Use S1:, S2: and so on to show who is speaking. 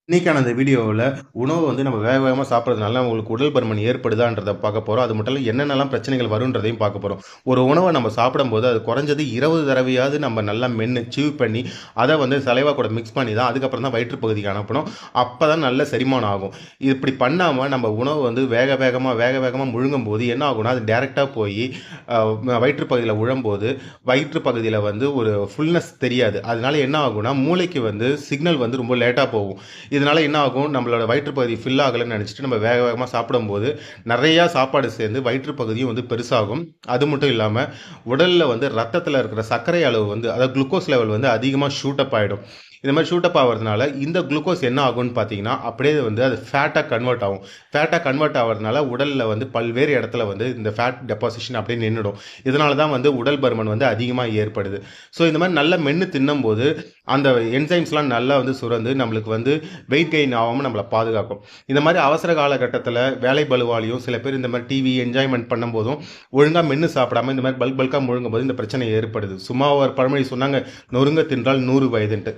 S1: இன்னைக்கான அந்த வீடியோவில் உணவு நம்ம வேக வேகமாக சாப்பிட்றதுனால உங்களுக்கு உடல் பருமன் ஏற்படுதான்றதை பார்க்க போகிறோம். அது மட்டும் இல்லை என்னென்னலாம் பிரச்சனைகள் வருன்றதையும் பார்க்க போகிறோம். ஒரு உணவை நம்ம சாப்பிடும்போது அது குறைஞ்சது 20 தடவையாவது நம்ம நல்லா மென்று சீவ் பண்ணி அதை சலைவா கூட மிக்ஸ் பண்ணி தான் அதுக்கப்புறம் தான் வயிற்றுப்பகுதிக்கு அனுப்பணும். அப்போ தான் நல்ல செரிமானம் ஆகும். இப்படி பண்ணாமல் நம்ம உணவு வேக வேகமாக முழுங்கும் போது என்ன ஆகும்னா அது டேரெக்டாக போய் வயிற்றுப்பகுதியில் விழும்போது வயிற்றுப்பகுதியில் ஒரு ஃபுல்னஸ் தெரியாது. அதனால என்ன ஆகும்னா மூளைக்கு சிக்னல் ரொம்ப லேட்டாக போகும். இதனால் என்ன ஆகும், நம்மளோட வயிற்றுப்பகுதி ஃபில் ஆகலைன்னு நினச்சிட்டு நம்ம வேக வேகமாக சாப்பிடும்போது நிறையா சாப்பாடு சேர்ந்து வயிற்றுப்பகுதியும் பெருசாகும். அது மட்டும் இல்லாமல் உடலில் ரத்தத்தில் இருக்கிற சர்க்கரை அளவு அதாவது குளுக்கோஸ் லெவல் அதிகமாக ஷூட் அப் ஆகிடும். இந்த மாதிரி ஷூட்டப் ஆகிறதுனால இந்த குளுக்கோஸ் என்ன ஆகும்னு பார்த்தீங்கன்னா அப்படியே அது ஃபேட்டாக கன்வெர்ட் ஆகும். ஃபேட்டாக கன்வெர்ட் ஆகிறதுனால உடலில் பல்வேறு இடத்துல இந்த ஃபேட் டெபாசிஷன் அப்படியே நின்றுடும். இதனால தான் உடல் பருமன் அதிகமாக ஏற்படுது. ஸோ இந்த மாதிரி நல்லா மென்று தின்னும்போது அந்த என்சைம்ஸ்லாம் நல்லா சுரந்து நம்மளுக்கு வெயிட் கெயின் ஆகாமல் நம்மளை பாதுகாக்கும். இந்த மாதிரி அவசர காலகட்டத்தில் வேலை பலுவாலையும் சில பேர் இந்த மாதிரி டிவி என்ஜாய்மெண்ட் பண்ணும்போதும் ஒழுங்காக மென்று சாப்பிடாமல் இந்த மாதிரி பல்காக முழுங்கும் போது இந்த பிரச்சனை ஏற்படுது. சும்மா ஒரு பழமொழி சொன்னாங்க, நொறுங்க தின்றால் 100 வயதுன்ட்டு.